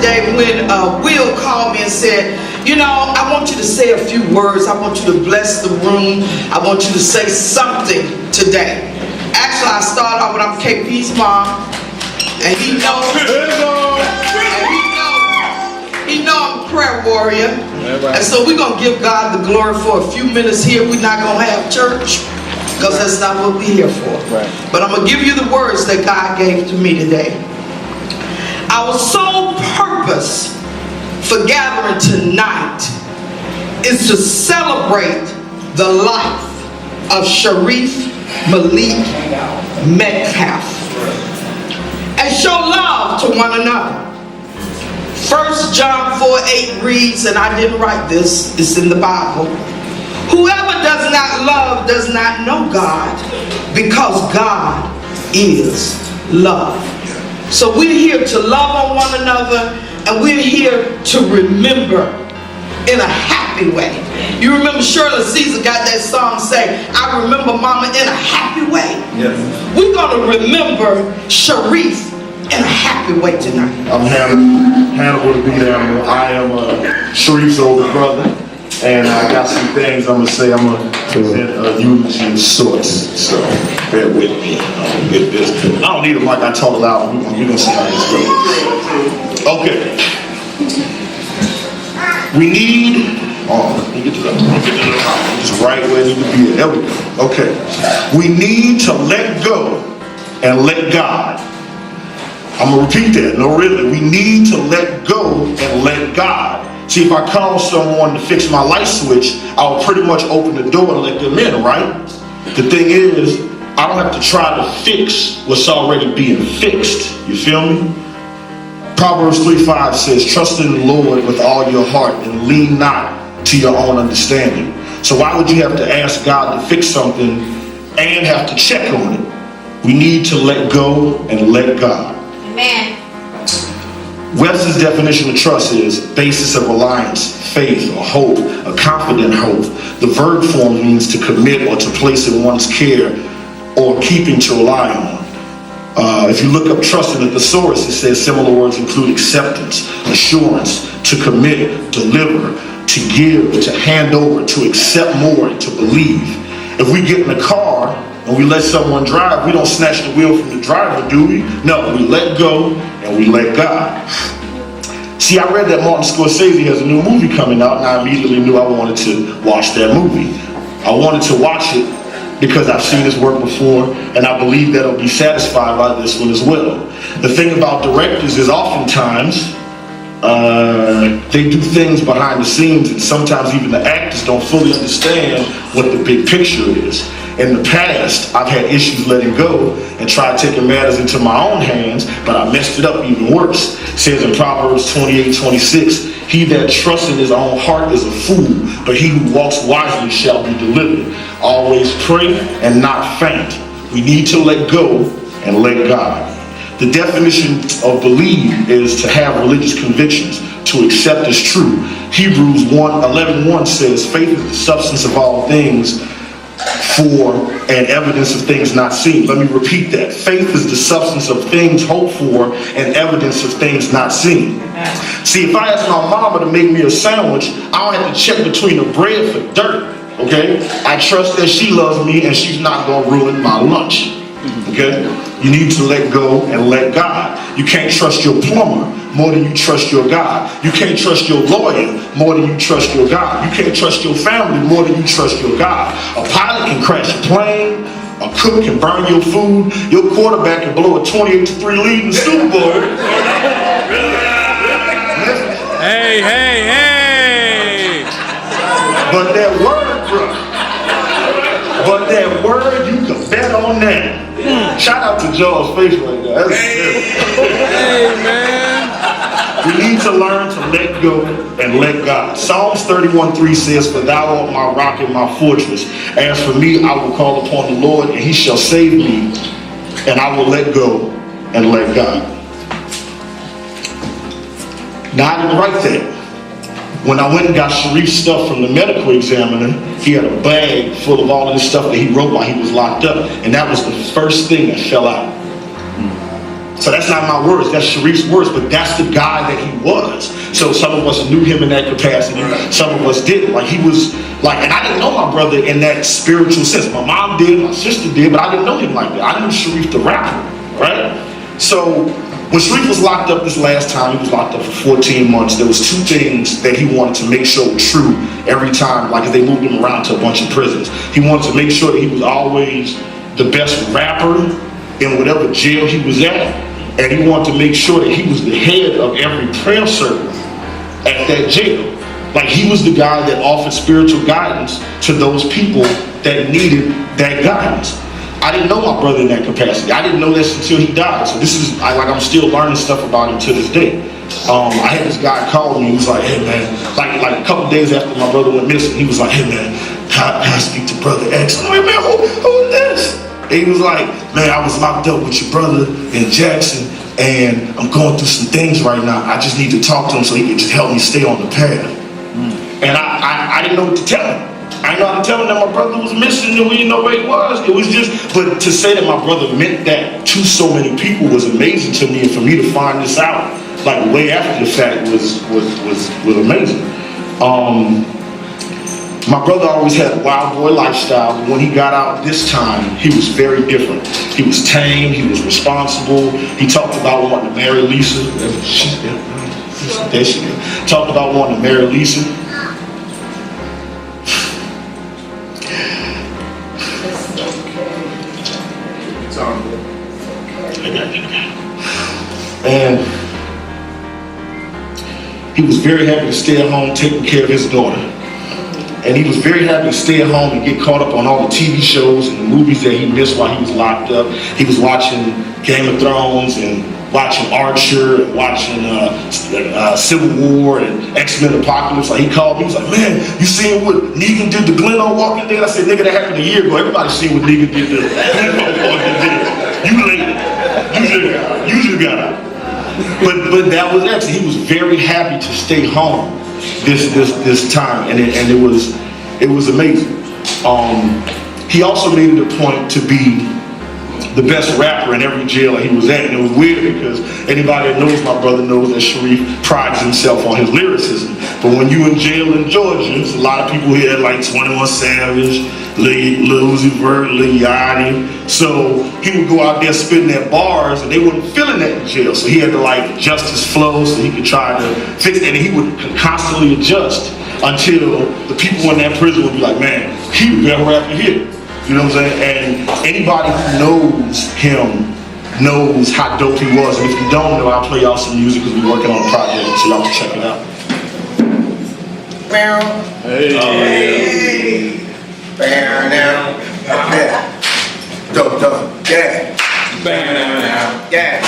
yesterday when Will called me and said, you know, I want you to say a few words. I want you to bless the room. I want you to say something today. Actually, I started off with I'm KP's mom, and he knows. He know I'm a prayer warrior. And so we're going to give God the glory for a few minutes here. We're not going to have church because that's not what we're here for. But I'm going to give you the words that God gave to me today. Our sole purpose for gathering tonight is to celebrate the life of Sharif Metcalf and show love to one another. 1 John 4:8 reads, and I didn't write this, it's in the Bible. Whoever does not love does not know God, because God is love. So we're here to love on one another, and we're here to remember in a happy way. You remember Shirley Caesar got that song say, I remember Mama in a happy way. Yes. We're going to remember Sharif in a happy way tonight. I'm Hannibal the Beat Animal. I am Sharif's older brother, and I got some things I'm going to say. I'm going to present a eulogy of sorts, so bear with me. Get this. I don't need a mic, I talk loud. You're going to see how this goes. Okay. We need, let me get to that. Just right where it need to be. There we go. Okay. We need to let go and let God. I'm going to repeat that. No, really. We need to let go and let God. See, if I call someone to fix my light switch, I'll pretty much open the door and let them in, right? The thing is, I don't have to try to fix what's already being fixed. You feel me? Proverbs 3:5 says, trust in the Lord with all your heart and lean not to your own understanding. So why would you have to ask God to fix something and have to check on it? We need to let go and let God. Amen. Webster's definition of trust is basis of reliance, faith, or hope, a confident hope. The verb form means to commit or to place in one's care or keeping to rely on. If you look up trust in the thesaurus, it says similar words include acceptance, assurance, to commit, deliver, to give, to hand over, to accept more, and to believe. If we get in a car and we let someone drive, we don't snatch the wheel from the driver, do we? No, we let go and we let God. See, I read that Martin Scorsese has a new movie coming out, and I immediately knew I wanted to watch that movie. I wanted to watch it because I've seen his work before, and I believe that I'll be satisfied by this one as well. The thing about directors is oftentimes they do things behind the scenes, and sometimes even the actors don't fully understand what the big picture is. In the past, I've had issues letting go and tried taking matters into my own hands, but I messed it up even worse. It says in Proverbs 28:26, he that trusts in his own heart is a fool, but he who walks wisely shall be delivered. Always pray and not faint. We need to let go and let God. The definition of believe is to have religious convictions, to accept as true. Hebrews 11:1 says, faith is the substance of all things for and evidence of things not seen. Let me repeat that. Faith is the substance of things hoped for and evidence of things not seen. See, if I ask my mama to make me a sandwich, I don't have to check between the bread for dirt. Okay? I trust that she loves me and she's not going to ruin my lunch. Okay? You need to let go and let God. You can't trust your plumber more than you trust your God. You can't trust your lawyer more than you trust your God. You can't trust your family more than you trust your God. A pilot can crash a plane. A cook can burn your food. Your quarterback can blow a 28-3 lead in the Super Bowl. Hey, hey, hey! But that word, bro. But that word, you can bet on that. Shout out to Joel's face right there. Hey, man. We need to learn to let go and let God. Psalms 31:3 says, for thou art my rock and my fortress. As for me, I will call upon the Lord, and he shall save me, and I will let go and let God. Now, I didn't write that. When I went and got Sharif's stuff from the medical examiner, he had a bag full of all of this stuff that he wrote while he was locked up, and that was the first thing that fell out. So that's not my words, that's Sharif's words, but that's the guy that he was. So some of us knew him in that capacity, some of us didn't. Like he was like, and I didn't know my brother in that spiritual sense. My mom did, my sister did, but I didn't know him like that. I knew Sharif the rapper, right? So when Sharif was locked up this last time, he was locked up for 14 months, there was two things that he wanted to make sure were true every time, like as they moved him around to a bunch of prisons. He wanted to make sure that he was always the best rapper in whatever jail he was at, and he wanted to make sure that he was the head of every prayer circle at that jail. Like he was the guy that offered spiritual guidance to those people that needed that guidance. I didn't know my brother in that capacity. I didn't know this until he died. So this is, I'm still learning stuff about him to this day. I had this guy call me, he was like, hey man, like a couple days after my brother went missing, he was like, hey man, can I speak to brother X? I'm like, man, who is this? And he was like, man, I was locked up with your brother in Jackson, and I'm going through some things right now. I just need to talk to him so he can just help me stay on the path. And I didn't know what to tell him. I didn't know how to tell him that my brother was missing and we didn't know where he was. It was just, but to say that my brother meant that to so many people was amazing to me, and for me to find this out like way after the fact was amazing. My brother always had a wild boy lifestyle, but when he got out this time, he was very different. He was tame, he was responsible. He talked about wanting to marry Lisa. There she is. Talked about wanting to marry Lisa. And he was very happy to stay at home taking care of his daughter. And he was very happy to stay at home and get caught up on all the TV shows and the movies that he missed while he was locked up. He was watching Game of Thrones and watching Archer and watching Civil War and Xman Apocalypse. Like he called me, he was like, man, you seen what Negan did to Glenn on Walking Dead? I said, nigga, that happened a year ago. Everybody seen what Negan did to Glenn on Walking Dead. You late. You just got out. But that was actually, he was very happy to stay home this time, and it was amazing. He also made it a point to be the best rapper in every jail that he was at, and it was weird because anybody that knows my brother knows that Sharif prides himself on his lyricism. But when you in jail in Georgia, there's a lot of people here like 21 Savage, Lil Uzi Vert, Lil Yachty. So he would go out there spitting their bars, and they wasn't feeling that in jail. So he had to like adjust his flow so he could try to fix it, and he would constantly adjust until the people in that prison would be like, man, he the best rapper here. You know what I'm saying? And anybody who knows him knows how dope he was. And if you don't know, I'll play y'all some music because we're working on a project, so y'all can check it out. Hey. Bam now. Yeah. Dope. Yeah. Bam now. Yeah.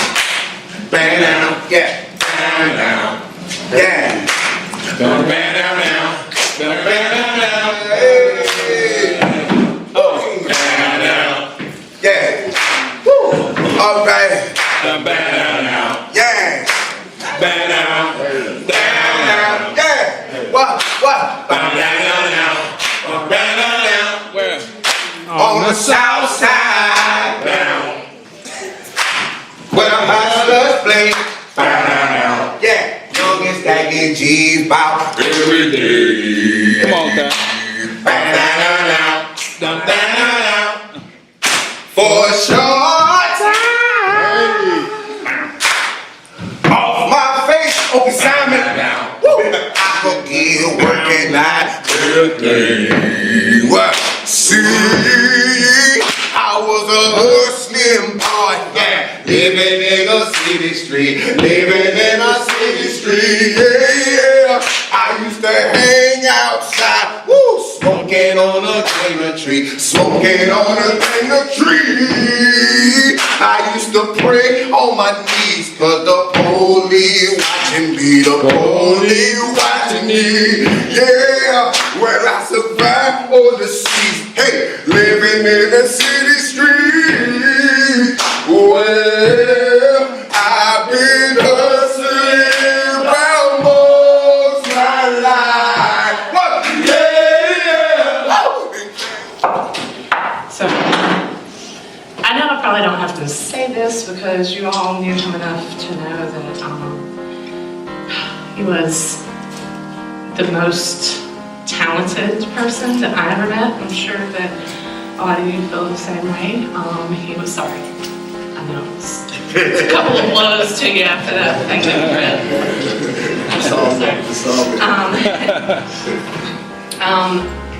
Bam now. Yeah. Bam now. Yeah. Bam now. Bam now. Hey. Yeah. Woo. All right. Bam now. Yeah. Bam now. Bam now. Yeah. What? Bam now. Bam now. Where? On the south side. Down. Where the hustlers play. Bam now. Yeah. Youngest stacking G's bout every day. Come on, guys. Bam now. For a short time, off my face, okay, Simon. Woo. I could get working night what? See, I was a hustling boy, yeah, living in a city street, yeah. I used to hang outside, woo, smoking on a cleaner tree, I used to pray on my knees, cause the police watching me, yeah. Well, I survived on the seas, hey, living in a city street. Well, I've been hustling around most my life. What? Yeah. So, I know I probably don't have to say this because you all knew was the most talented person that I ever met. I'm sure that a lot of you feel the same way. He was sorry. I know it's a couple of blows to you after that thing that we read.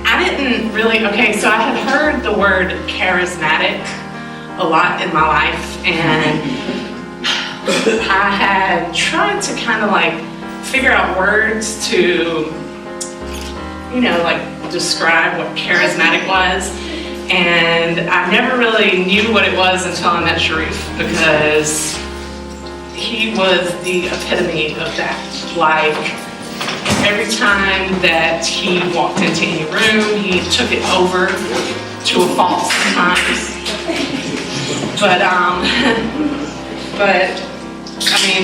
I didn't really, so I had heard the word charismatic a lot in my life, and I had tried to kind of like figure out words to, describe what charismatic was. And I never really knew what it was until I met Sharif, because he was the epitome of that. Like, every time that he walked into any room, he took it over to a fault sometimes. But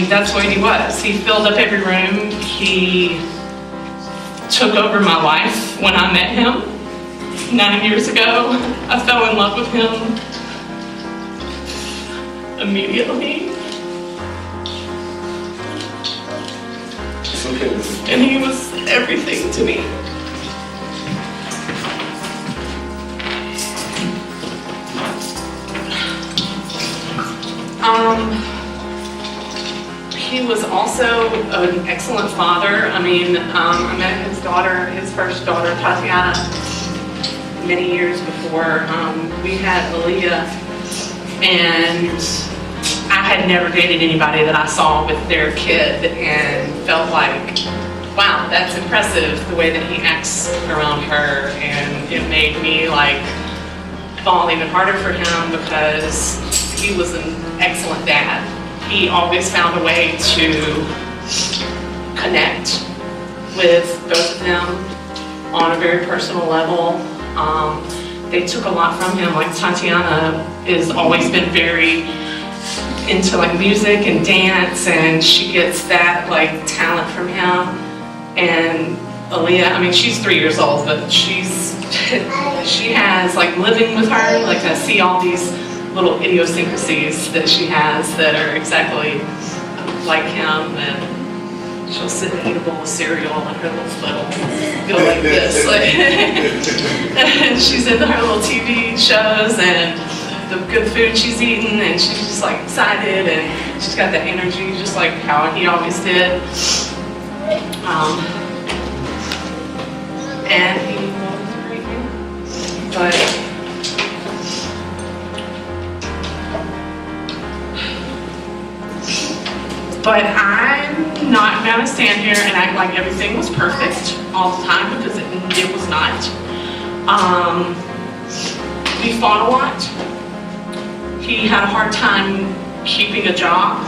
that's what he was. He filled up every room. He took over my life when I met him 9 years ago. I fell in love with him immediately. It's okay. And he was everything to me. He was also an excellent father. I met his daughter, his first daughter, Tatiana, many years before we had Aaliyah, and I had never dated anybody that I saw with their kid and felt like, wow, that's impressive, the way that he acts around her, and it made me fall even harder for him, because he was an excellent dad. He always found a way to connect with both of them on a very personal level. They took a lot from him. Like, Tatiana has always been very into music and dance, and she gets that talent from him. And Aaliyah, she's 3 years old, but she has living with her, I see all these little idiosyncrasies that she has that are exactly like him, and she'll sit and eat a bowl of cereal and her little foot will go like this. And she's in her little TV shows and the good food she's eating, and she's just excited, and she's got that energy just like how he always did. And he was a great man. But I'm not gonna stand here and act like everything was perfect all the time, because it was not. We fought a lot. He had a hard time keeping a job.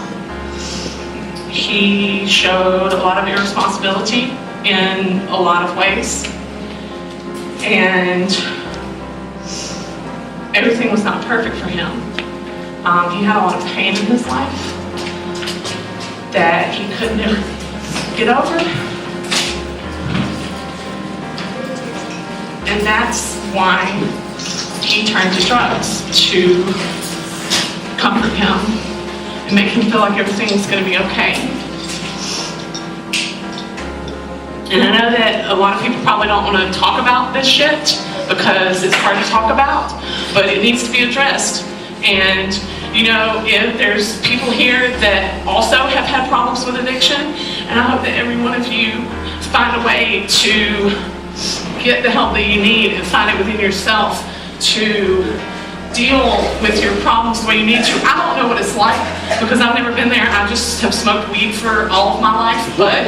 He showed a lot of irresponsibility in a lot of ways. And everything was not perfect for him. He had a lot of pain in his life that he could never get over. And that's why he turned to drugs, to comfort him and make him feel like everything's gonna be okay. And I know that a lot of people probably don't want to talk about this shit because it's hard to talk about, but it needs to be addressed. And if there's people here that also have had problems with addiction, and I hope that every one of you find a way to get the help that you need and find it within yourself to deal with your problems the way you need to. I don't know what it's like because I've never been there. I just have smoked weed for all of my life, but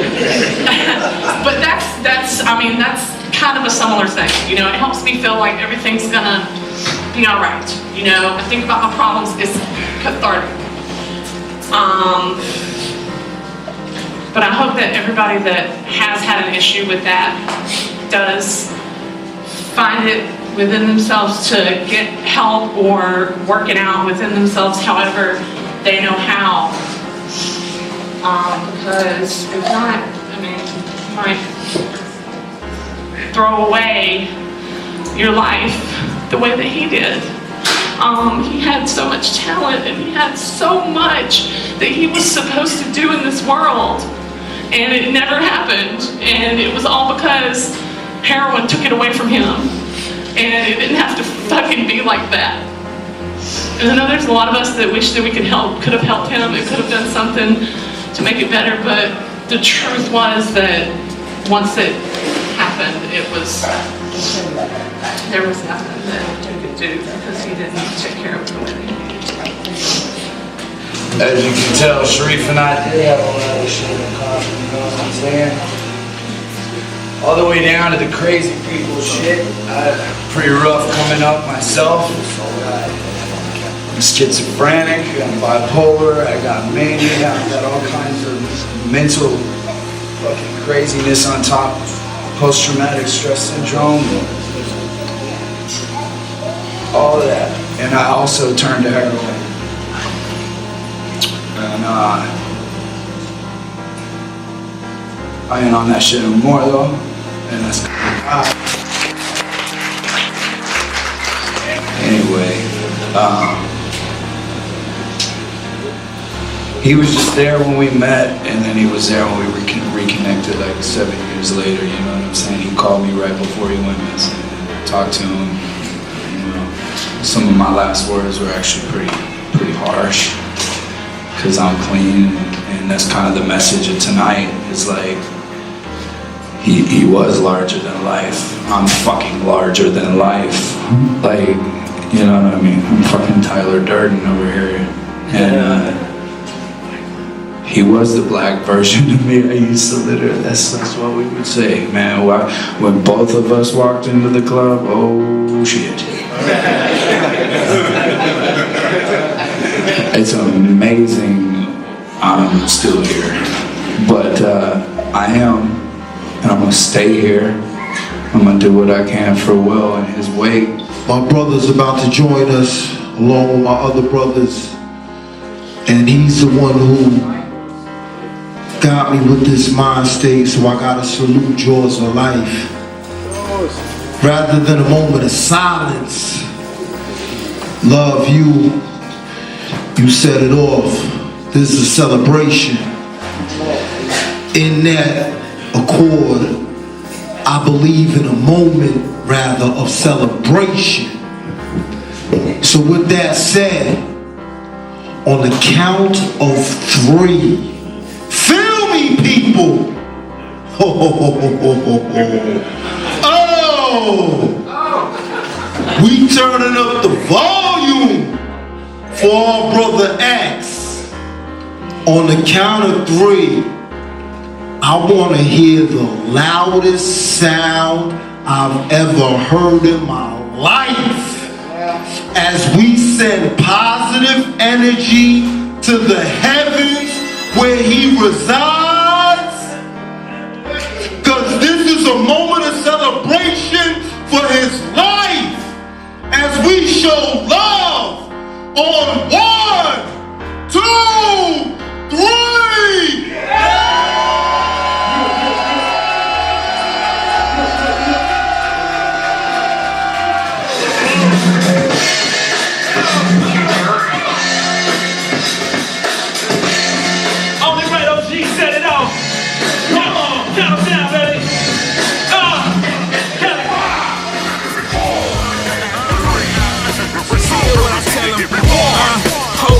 but that's kind of a similar thing. It helps me feel like everything's gonna be all right. I think about my problems, it's cathartic. But I hope that everybody that has had an issue with that does find it within themselves to get help or work it out within themselves however they know how. Because if not, you might throw away your life the way that he did. He had so much talent and he had so much that he was supposed to do in this world. And it never happened. And it was all because heroin took it away from him. And it didn't have to fucking be like that. And I know there's a lot of us that wish that we could have helped him, and could have done something to make it better, but the truth was that once it happened, there was nothing that we could do because he didn't take care of it the way they needed to. As you can tell, Sharif and I did have a lot of shit in common, you know what I'm saying? All the way down to the crazy people shit. Pretty rough coming up myself. I'm schizophrenic, I'm bipolar, I got mania, I got all kinds of mental fucking craziness on top, post-traumatic stress syndrome, all of that. And I also turned to heroin. And I ain't on that shit anymore though, and that's anyway, he was just there when we met, and then he was there when we reconnected like 7 years later, you know what I'm saying? He called me right before he went missing, talked to him, you know. Some of my last words were actually pretty harsh, because I'm clean, and that's kind of the message of tonight, is like, he was larger than life. I'm fucking larger than life. Like, you know what I mean? I'm fucking Tyler Durden over here. And he was the black version of me. I used to literally, that's what we would say, man. When both of us walked into the club, oh shit. It's amazing I'm still here. But I am, and I'm gonna stay here. I'm gonna do what I can for Will and his weight. My brother's about to join us along with my other brothers, and he's the one who got me with this mind state, so I gotta salute Jaws of life. Rather than a moment of silence, love, you set it off. This is a celebration. In that accord, I believe in a moment rather of celebration. So with that said, on the count of 3, feel me, people. Oh, we turning up the volume for our brother X. On the count of 3, I want to hear the loudest sound I've ever heard in my life as we send positive energy to the heavens where he resides, because this is a moment of celebration for his life as we show love on 1, 2, 3.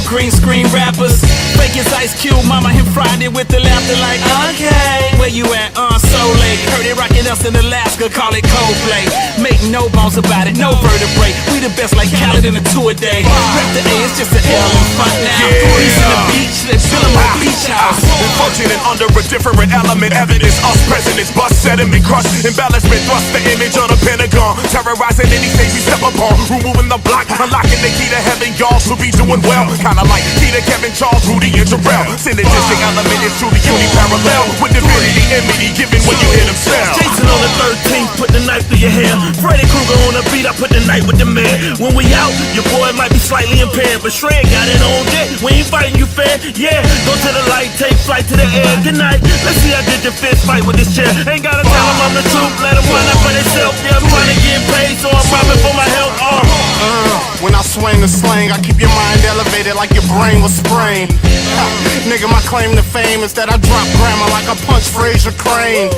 Green screen rappers, fake as Ice Cube, mama him Friday with the laughter like, okay, where you at, so late, heard it rockin' us in Alaska, call it Coldplay, make no bones about it, no vertebrae, we the best like Khaled in a 2 a day, rap the A, it's just an L and fun now, Grease in the beach, let's fill 'em on beach house, and functioning under a different element, evidence, us presidents, bust, sediment, crushed, embellishment, thrust the image on a Pentagon, terrorizing any stage we step upon, removing the block, unlocking the key to heaven, y'all should be doing well, kinda like Peter, Kevin, Charles, Rudy, and Jarrell. Synergistic element is truly uni-parallel with divinity and meaning given when you hear them spell. Jason on the 13th, put the knife through your hair. Freddy Krueger on the beat, I put the night with the man. When we out, your boy might be slightly impaired, but Shred got it on deck. We ain't fighting you fair, yeah. Go to the light, take flight to the air. Good night. Let's see how did your fist fight with this chair. Ain't gotta tell them I'm the truth, let them run up for themselves. Yeah, I'm trying to get paid, so I'm robbing for my help. When I swing the slang. I keep your mind elevated like your brain was sprained. Nigga, my claim to fame is that I drop grammar like I punch Fraser Crane.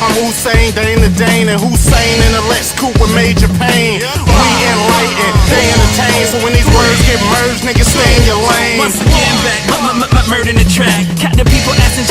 I'm Hussein, Dane the Dane, and Hussein in the Lex Coupe with major pain. We enlighten, they entertain, so when these words get merged, niggas stay in your lane. Once again back, murder in the track. Got the people asking,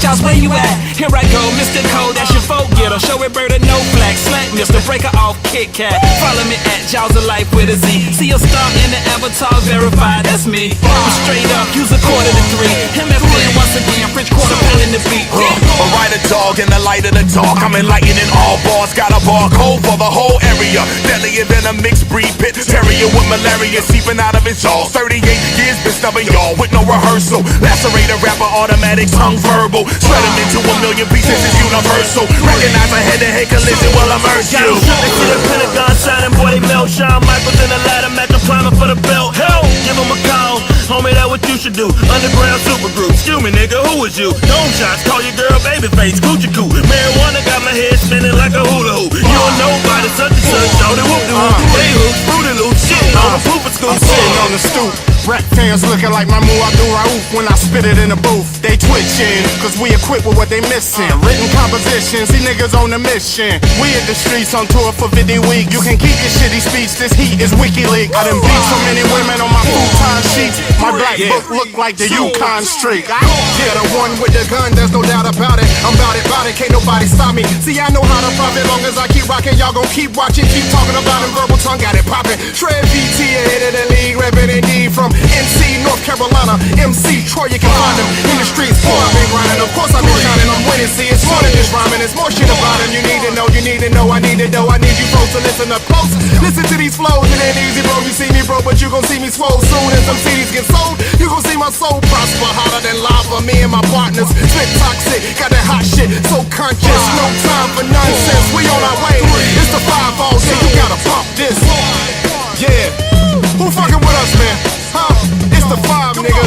y'all, where you at? Here I go, Mr. Cole, that's your folk getter. Show it, bird, no flag, slack, Mr. Breaker off, Kit Kat. Follow me at Jaws of Life with a Z. See a star in the avatar, verified, that's me. I'm straight up, use a quarter to three. Him and Flynn once again, French quarter pounding the beat. A rider dog in the light of the dark. I'm enlightening all bars, got a barcode for the whole area. Deadlier than a mixed breed pit terrier with malaria seeping out of his jaws. 38 years been stubborn, y'all, with no rehearsal. Lacerate a rapper, automatic, tongue verbal. Shred him into a million pieces, is universal. Recognize a head-to-head collision will immerse you. To the Pentagon shining, boy, they melt. Shawn Michaels in the ladder, match a primer for the belt. Hell, give him a call, homie, that what you should do. Underground supergroup, excuse me, nigga, who is you? Dome shots, call your girl babyface, coochie coo. Marijuana got my head spinning like a hula hoop. You don't know about it, such and such, shout it, whoop de whoop. They hoops, fruity loops, shitting on the pooper scoop. I'm sitting on the stoop. Rap fans looking like my move Abdul Rauf when I spit it in the booth. They twitching, cause we equipped with what they missing. Written compositions, see niggas on the mission. We at the streets on tour for 50 weeks. You can keep your shitty speech, this heat is WikiLeaks. I done beat so many women on my full-time sheets. My black book look like the Yukon streak. Yeah, the one with the gun, there's no doubt about it. I'm bout it, can't nobody stop me. See, I know how to profit, long as I keep rocking. Y'all gon' keep watching, keep talking about it. Verbal tongue got it poppin'. Shred VT ahead of the league, reppin' indeed from NC, North Carolina, MC, Troy, you can find him in the streets. Boy, I've been grinding, of course I've been shining, I'm winning. See, it's more than just rhyming, it's more shit about him. You need to know, I need to know, I need you folks to listen up close. Listen to these flows, it ain't easy, bro. You see me, bro, but you gon' see me swole soon. As some CDs get sold, you gon' see my soul prosper. Hotter than lava, me and my partners, spit toxic, got that hot shit, so conscious. No time for nonsense, we on our way. It's the 5-0, so you gotta pump this. Yeah, who fucking with us, man? Huh? It's the 5, nigga.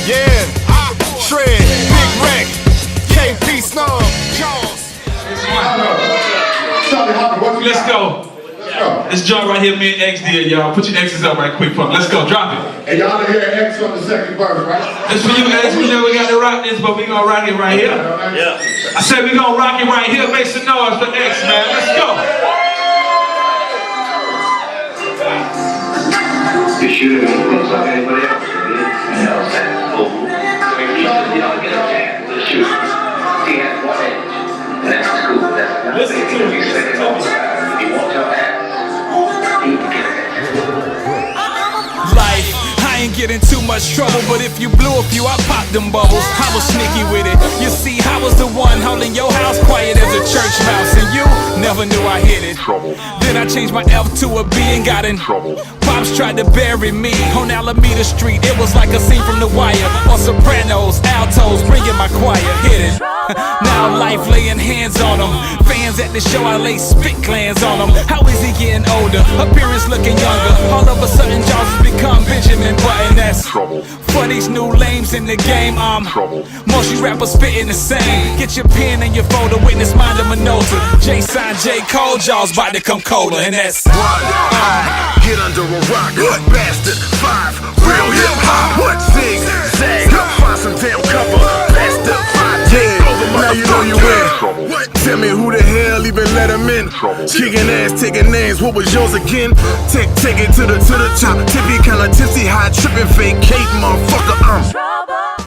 Yeah, Shred, Big Wreck, KP Snub, Jaws. Let's go. This joint right here, me and X did, y'all. Put your X's up right quick, Let's go, drop it. And y'all done hear X on the second verse, right? This for you, X. We know we got to rock this, but we gonna rock it right here. Yeah. I said we gonna rock it right here. Make some noise for X, man. Let's go. You should have been like anybody else, you know what I'm saying? So you don't get a chance to shoot. He has one edge, and that's cool. That's not Listen to you set it over. If you want your ass, you can get it. Life, I ain't getting too much trouble, but if you blew a few, I popped them bubbles. I was sneaky with it. You see, I was the one holding your house quiet as a church mouse, and you never knew I hit it. Then I changed my F to a B and got in trouble. Pops tried to bury me on Alameda Street. It was like a scene from The Wire or Sopranos, altos, bringing my choir. Hit it. Now life laying hands on them. Fans at the show, I lay spit glands on them. How is he getting older? Appearance looking younger. All of a sudden, Jaws has become Benjamin Button. That's trouble. For these new lames in the game, I'm trouble. Most you rappers spitting the same. Get your pen and your folder, witness mind of Minota. J-Sign, J. Cole, Jaws about to come colder, and that's Get under a rock, bastard, 5, real hip hop. What zig, zag, find some damn cover, bastard, 5, take over, now you know you win. What? Tell me who the hell even let him in? Kicking ass, taking names, what was yours again? Take it to the top, tippy, kinda tipsy, high tripping, fake Kate, motherfucker,